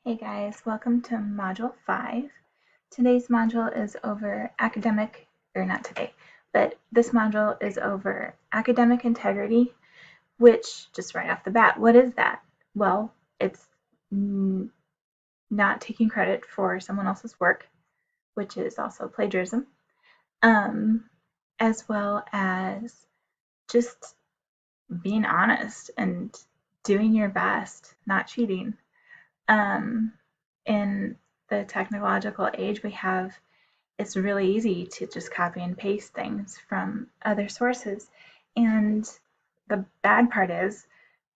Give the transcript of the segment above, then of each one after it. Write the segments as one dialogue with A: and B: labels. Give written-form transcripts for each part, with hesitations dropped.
A: Hey guys, welcome to Module 5. Today's module is over academic, or not today, but this module is over academic integrity, which, just right off the bat, what is that? Well, it's not taking credit for someone else's work, which is also plagiarism, as well as just being honest and doing your best, not cheating. In the technological age we have, it's really easy to just copy and paste things from other sources. And the bad part is,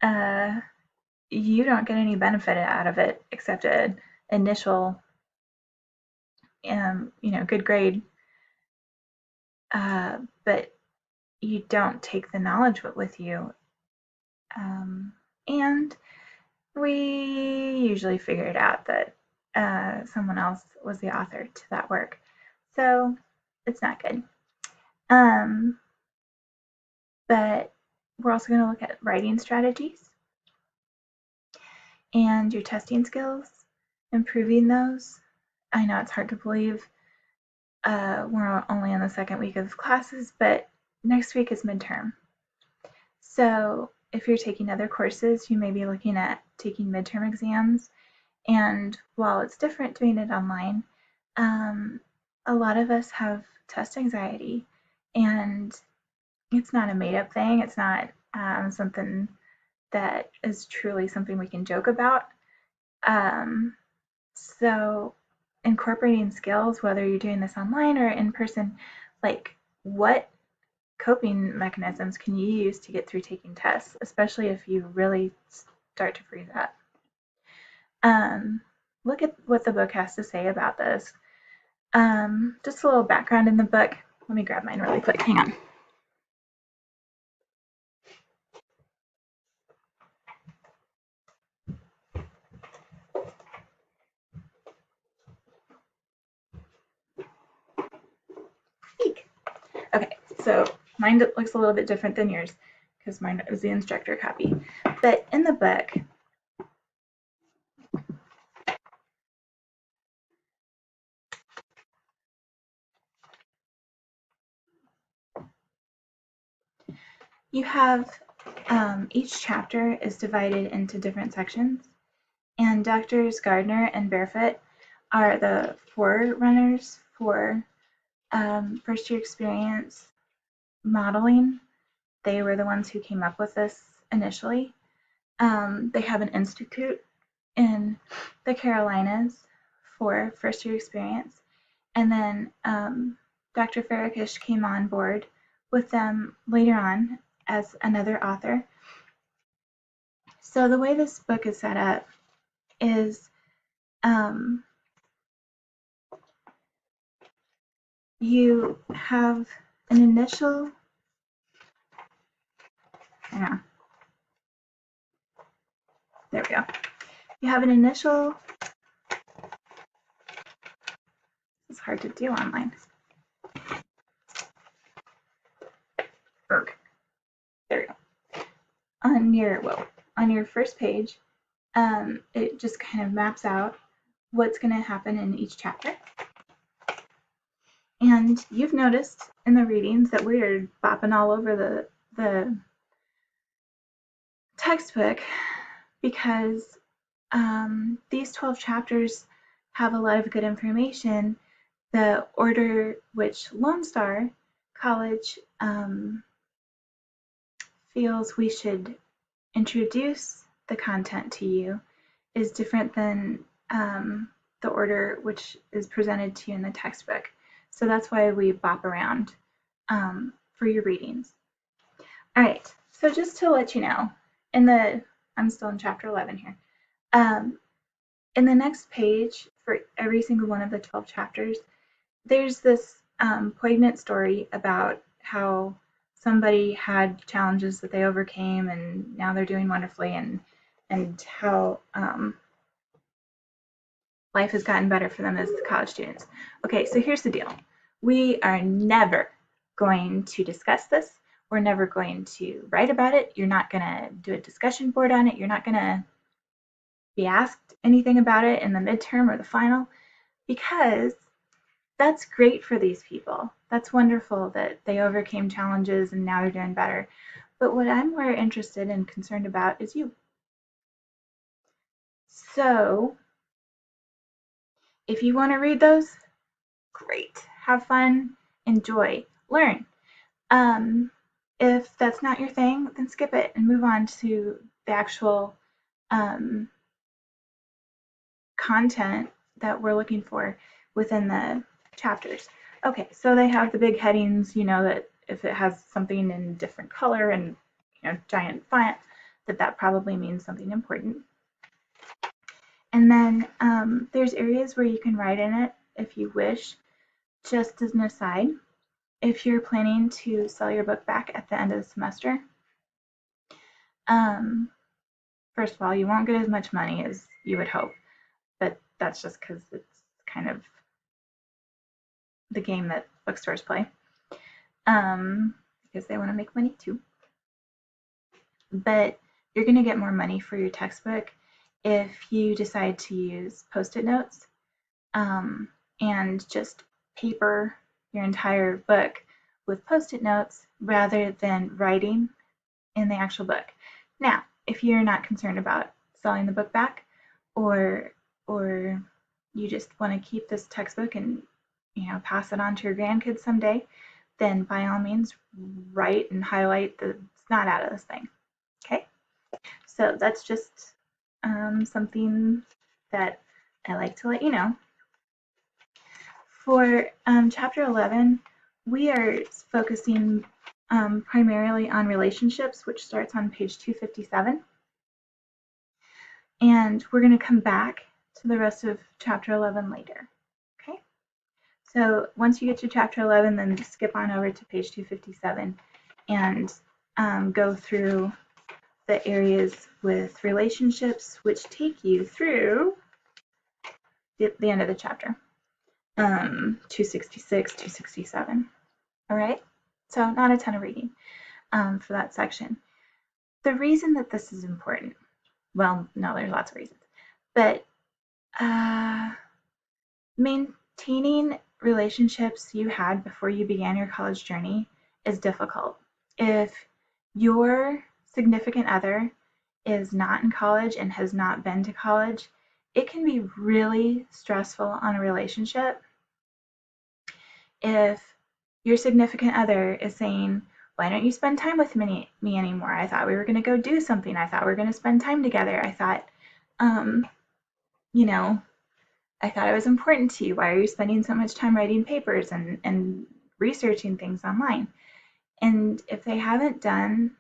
A: you don't get any benefit out of it except an initial, good grade, but you don't take the knowledge with you. And we usually figure it out that someone else was the author to that work. So it's not good. But we're also going to look at writing strategies and your testing skills, improving those. I know it's hard to believe we're only in the second week of classes, but next week is midterm. So if you're taking other courses, you may be looking at taking midterm exams. And while it's different doing it online, a lot of us have test anxiety, and it's not a made-up thing. It's not something that is truly something we can joke about. So incorporating skills, whether you're doing this online or in person, like what coping mechanisms can you use to get through taking tests, especially if you really start to freeze up. Look at what the book has to say about this. Just a little background in the book. Let me grab mine really quick. Hang on. Eek. Okay, so mine looks a little bit different than yours because mine is the instructor copy. But in the book, you have each chapter is divided into different sections, and Drs. Gardner and Barefoot are the forerunners for first year experience modeling. They were the ones who came up with this initially. They have an institute in the Carolinas for first year experience, and then Dr. Farrakish came on board with them later on as another author. So the way this book is set up is you have an initial, there we go. You have an initial, it's hard to do online. There we go. On your first page, it just kind of maps out what's going to happen in each chapter. And you've noticed in the readings that we are bopping all over the textbook because these 12 chapters have a lot of good information. The order which Lone Star College feels we should introduce the content to you is different than the order which is presented to you in the textbook. So that's why we bop around for your readings. All right, so just to let you know, I'm still in chapter 11 here. In the next page for every single one of the 12 chapters, there's this poignant story about how somebody had challenges that they overcame and now they're doing wonderfully, and how life has gotten better for them as college students. Okay, so here's the deal. We are never going to discuss this. We're never going to write about it. You're not going to do a discussion board on it. You're not going to be asked anything about it in the midterm or the final, because that's great for these people. That's wonderful that they overcame challenges and now they're doing better. But what I'm more interested and concerned about is you. So if you want to read those, great. Have fun, enjoy, learn. Um, if that's not your thing, then skip it and move on to the actual um, content that we're looking for within the chapters. Okay, so they have the big headings, you know, that if it has something in different color and giant font, that probably means something important. And then there's areas where you can write in it if you wish. Just as an aside, if you're planning to sell your book back at the end of the semester, first of all, you won't get as much money as you would hope, but that's just because it's kind of the game that bookstores play, because they want to make money too. But you're going to get more money for your textbook if you decide to use Post-it notes and just paper your entire book with Post-it notes rather than writing in the actual book. Now, if you're not concerned about selling the book back, or you just want to keep this textbook and pass it on to your grandkids someday, then by all means write and highlight the snot out of this thing. Okay, so that's just something that I like to let you know. For chapter 11, we are focusing primarily on relationships, which starts on page 257. And we're going to come back to the rest of chapter 11 later. Okay? So once you get to chapter 11, then skip on over to page 257 and go through the areas with relationships, which take you through the end of the chapter, 266, 267. All right? So not a ton of reading for that section. The reason that this is important, well, no, there's lots of reasons, but maintaining relationships you had before you began your college journey is difficult. If your significant other is not in college and has not been to college, it can be really stressful on a relationship if your significant other is saying, why don't you spend time with me anymore? I thought we were going to go do something. I thought we were going to spend time together. I thought, I thought it was important to you. Why are you spending so much time writing papers and researching things online? And if they haven't done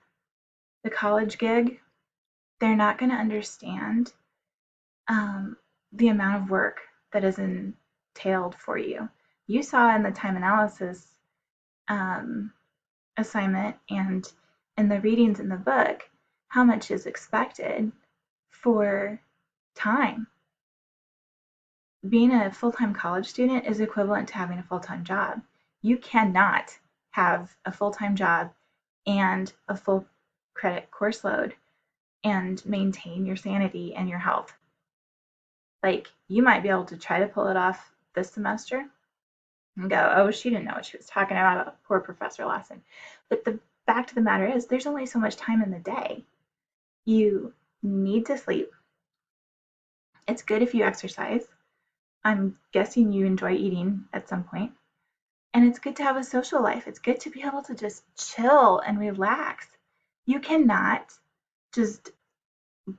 A: the college gig, they're not going to understand the amount of work that is entailed for you. You saw in the time analysis assignment and in the readings in the book how much is expected for time. Being a full-time college student is equivalent to having a full-time job. You cannot have a full-time job and a full credit course load and maintain your sanity and your health. Like, you might be able to try to pull it off this semester and go, oh, she didn't know what she was talking about, poor Professor Lawson. But the fact of the matter is, there's only so much time in the day. You need to sleep. It's good if you exercise. I'm guessing you enjoy eating at some point. And it's good to have a social life. It's good to be able to just chill and relax. You cannot just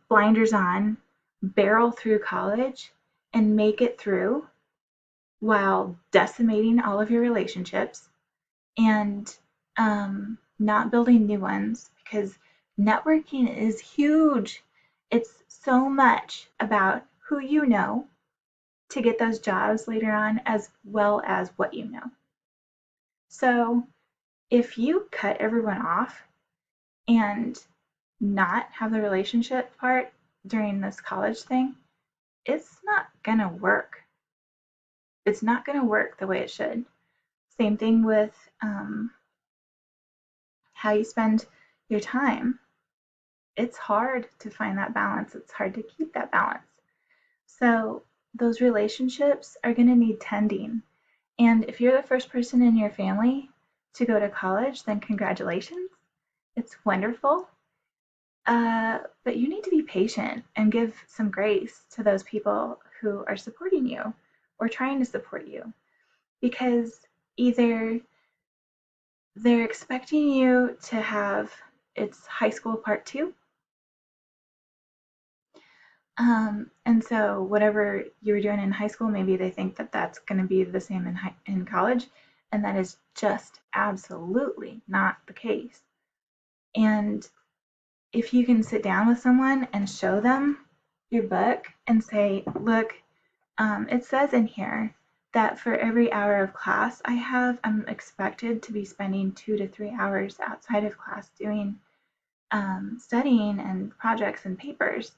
A: blinders on, barrel through college, and make it through while decimating all of your relationships and not building new ones, because networking is huge. It's so much about who you know to get those jobs later on, as well as what you know. So if you cut everyone off and not have the relationship part during this college thing, it's not gonna work. It's not gonna work the way it should. Same thing with how you spend your time. It's hard to find that balance. It's hard to keep that balance. So those relationships are going to need tending. And if you're the first person in your family to go to college, then congratulations. It's wonderful. But you need to be patient and give some grace to those people who are supporting you or trying to support you, because either they're expecting you to have it's high school part two. And so whatever you were doing in high school, maybe they think that that's going to be the same in college, and that is just absolutely not the case. And if you can sit down with someone and show them your book and say, look, it says in here that for every hour of class I have, I'm expected to be spending 2 to 3 hours outside of class doing studying and projects and papers.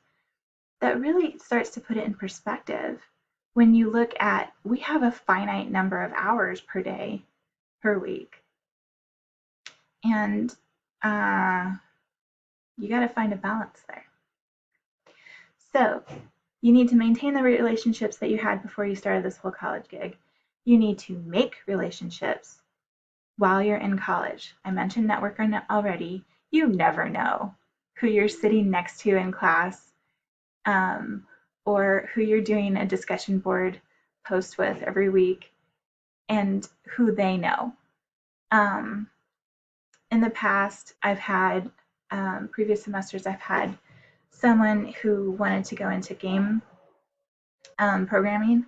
A: That really starts to put it in perspective when you look at we have a finite number of hours per day per week, and you got to find a balance there. So you need to maintain the relationships that you had before you started this whole college gig. You need to make relationships while you're in college. I mentioned networking already. You never know who you're sitting next to in class, or who you're doing a discussion board post with every week, and who they know. In the past, I've had previous semesters, I've had someone who wanted to go into game programming,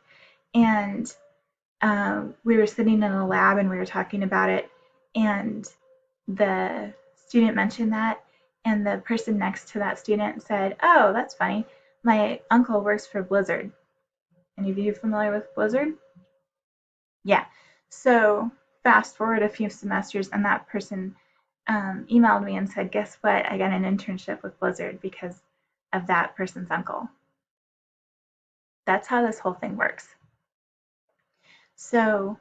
A: and we were sitting in a lab and we were talking about it, and the student mentioned that, and the person next to that student said, oh, that's funny, my uncle works for Blizzard. Any of you familiar with Blizzard? Yeah. So fast forward a few semesters, and that person emailed me and said, guess what? I got an internship with Blizzard because of that person's uncle. That's how this whole thing works. So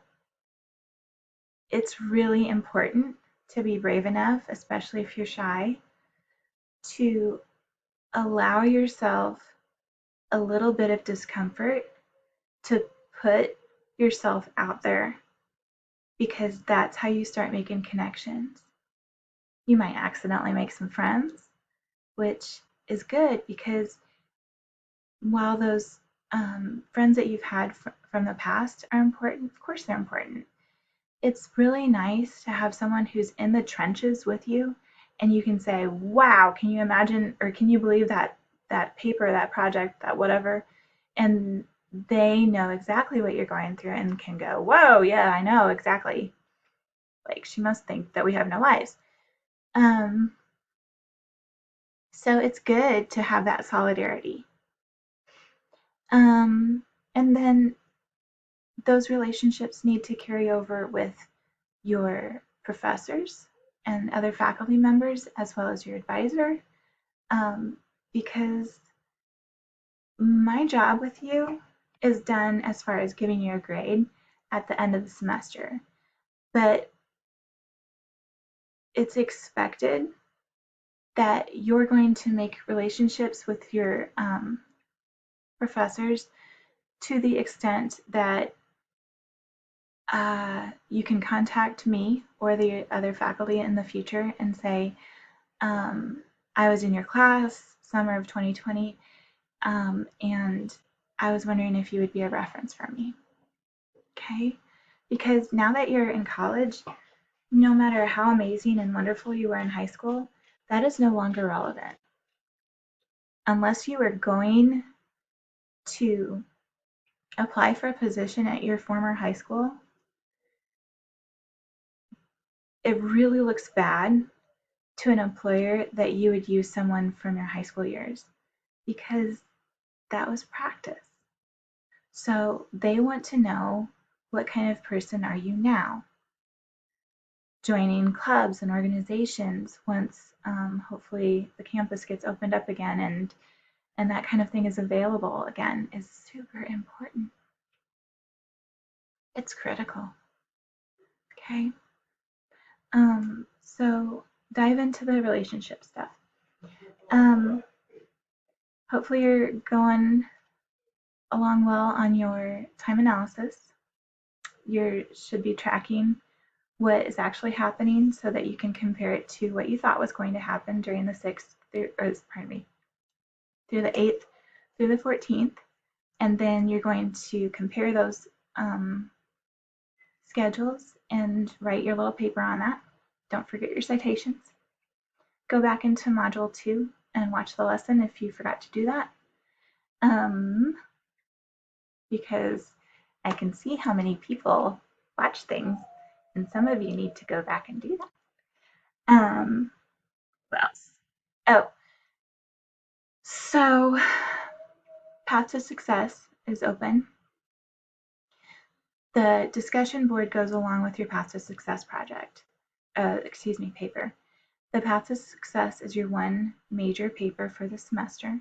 A: it's really important to be brave enough, especially if you're shy, to allow yourself a little bit of discomfort to put yourself out there, because that's how you start making connections. You might accidentally make some friends, which is good, because while those friends that you've had from the past are important, of course they're important, it's really nice to have someone who's in the trenches with you, and you can say, wow, can you imagine, or can you believe that paper, that project, that whatever, and they know exactly what you're going through and can go, whoa, yeah, I know exactly. Like, she must think that we have no lives. So it's good to have that solidarity. And then those relationships need to carry over with your professors and other faculty members, as well as your advisor, because my job with you is done as far as giving you a grade at the end of the semester, but it's expected that you're going to make relationships with your professors to the extent that you can contact me or the other faculty in the future and say, I was in your class summer of 2020, and I was wondering if you would be a reference for me. Okay? Because now that you're in college, no matter how amazing and wonderful you were in high school, that is no longer relevant. Unless you are going to apply for a position at your former high school, it really looks bad to an employer that you would use someone from your high school years, because that was practice. So they want to know, what kind of person are you now? Joining clubs and organizations once hopefully the campus gets opened up again, and that kind of thing is available again, is super important. It's critical. Okay. So dive into the relationship stuff. Hopefully you're going along well on your time analysis. You should be tracking what is actually happening so that you can compare it to what you thought was going to happen during the 6th through the 8th through the 14th. And then you're going to compare those schedules and write your little paper on that. Don't forget your citations. Go back into Module 2 and watch the lesson if you forgot to do that. Because I can see how many people watch things, and some of you need to go back and do that. What else? Oh, so Path to Success is open. The discussion board goes along with your Path to Success project, paper. The Path to Success is your one major paper for the semester,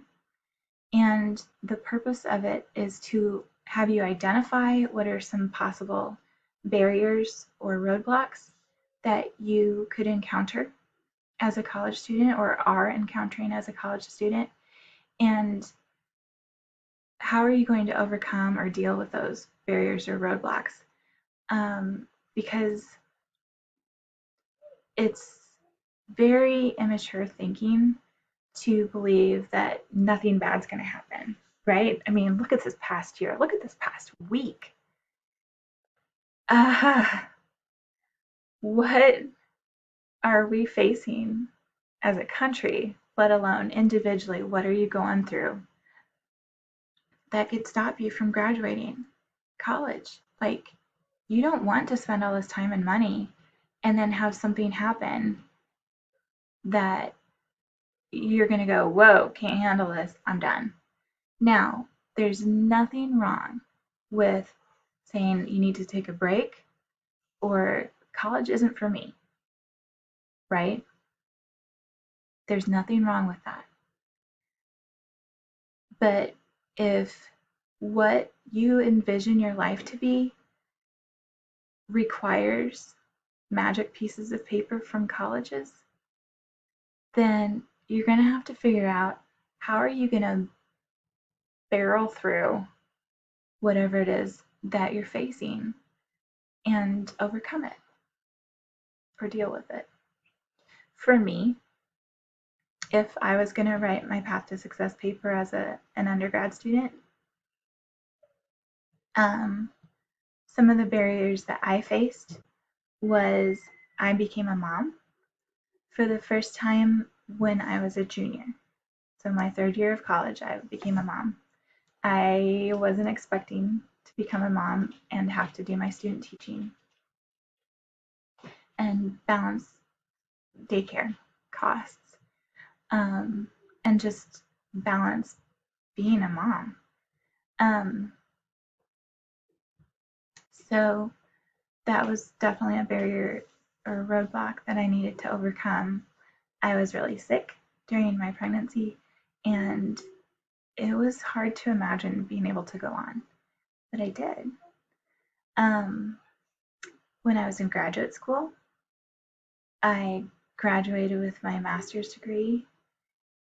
A: and the purpose of it is to have you identify what are some possible barriers or roadblocks that you could encounter as a college student or are encountering as a college student, and how are you going to overcome or deal with those barriers or roadblocks? Because it's very immature thinking to believe that nothing bad's going to happen, right? I mean, look at this past year. Look at this past week. What are we facing as a country, let alone individually? What are you going through that could stop you from graduating college? Like, you don't want to spend all this time and money and then have something happen that you're going to go, whoa, can't handle this, I'm done. Now, there's nothing wrong with saying you need to take a break or college isn't for me, right? There's nothing wrong with that. But if what you envision your life to be requires magic pieces of paper from colleges, then you're going to have to figure out how are you going to barrel through whatever it is that you're facing and overcome it or deal with it. For me, if I was going to write my Path to Success paper as an undergrad student, some of the barriers that I faced was I became a mom for the first time when I was a junior. So my third year of college, I became a mom. I wasn't expecting to become a mom and have to do my student teaching and balance daycare costs, and just balance being a mom. So that was definitely a barrier or a roadblock that I needed to overcome. I was really sick during my pregnancy, and it was hard to imagine being able to go on, but I did. When I was in graduate school, I graduated with my master's degree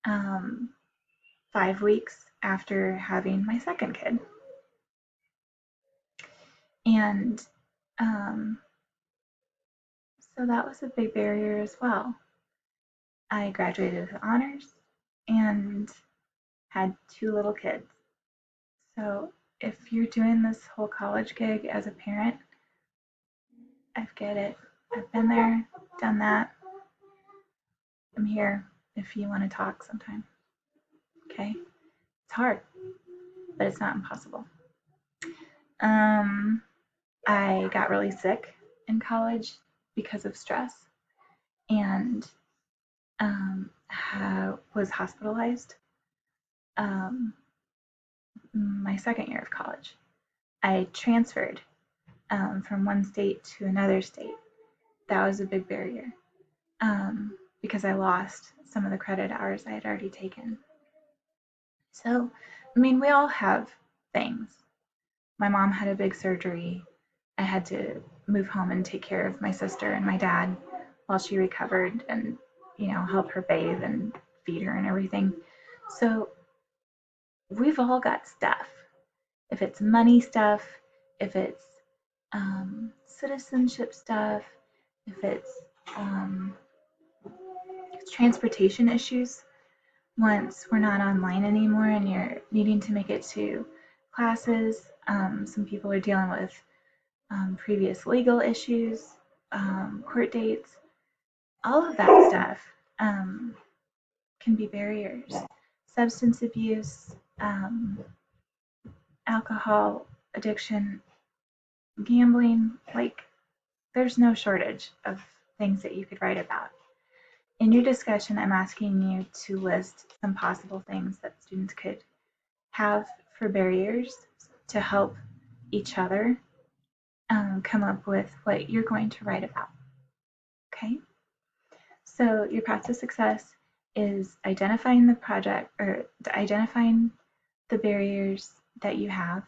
A: 5 weeks after having my second kid. And so that was a big barrier as well. I graduated with honors and had 2 little kids. So if you're doing this whole college gig as a parent, I get it. I've been there, done that. I'm here if you want to talk sometime. Okay? It's hard, but it's not impossible. I got really sick in college because of stress and was hospitalized my second year of college. I transferred from one state to another state. That was a big barrier because I lost some of the credit hours I had already taken. So, I mean, we all have things. My mom had a big surgery. I had to move home and take care of my sister and my dad while she recovered and, help her bathe and feed her and everything. So we've all got stuff. If it's money stuff, if it's citizenship stuff, if it's transportation issues, once we're not online anymore and you're needing to make it to classes, some people are dealing with previous legal issues, court dates, all of that stuff can be barriers. Substance abuse, alcohol addiction, gambling, like there's no shortage of things that you could write about. In your discussion, I'm asking you to list some possible things that students could have for barriers to help each other come up with what you're going to write about. Okay? So your path to success is identifying the project or identifying the barriers that you have,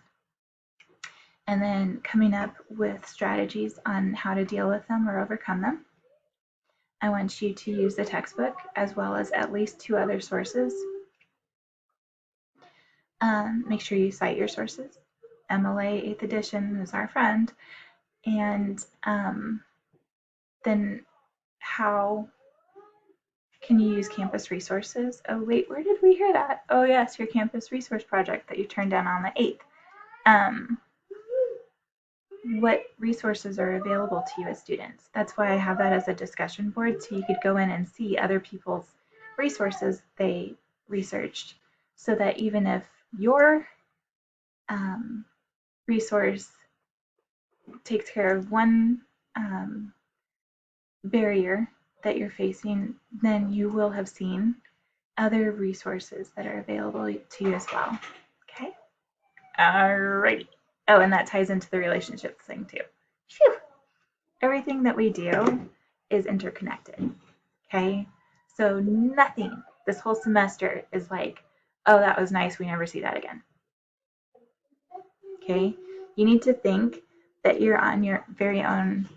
A: and then coming up with strategies on how to deal with them or overcome them. I want you to use the textbook as well as at least 2 other sources. Make sure you cite your sources. MLA 8th edition is our friend. And then how can you use campus resources? Oh wait, where did we hear that? Oh yes, your campus resource project that you turned down on the 8th. What resources are available to you as students? That's why I have that as a discussion board, so you could go in and see other people's resources they researched, so that even if your resource takes care of one barrier that you're facing, then you will have seen other resources that are available to you as well. Okay? Alrighty. Oh, and that ties into the relationships thing too. Phew. Everything that we do is interconnected. Okay? So nothing this whole semester is like, oh, that was nice, we never see that again. Okay? You need to think that you're on your very own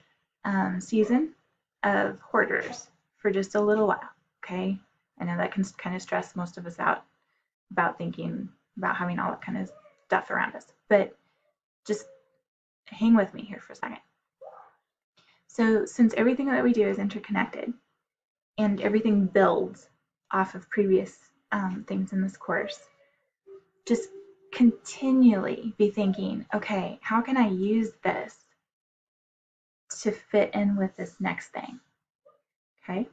A: season of hoarders for just a little while. Okay? I know that can kind of stress most of us out about thinking about having all that kind of stuff around us, but just hang with me here for a second. So since everything that we do is interconnected and everything builds off of previous things in this course, just continually be thinking, okay, how can I use this to fit in with this next thing? Okay,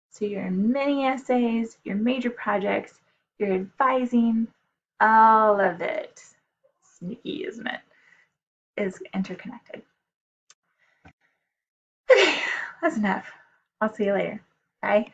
A: so your mini essays, your major projects, your advising, all of it, sneaky, isn't it, is interconnected. Okay, that's enough. I'll see you later. Bye.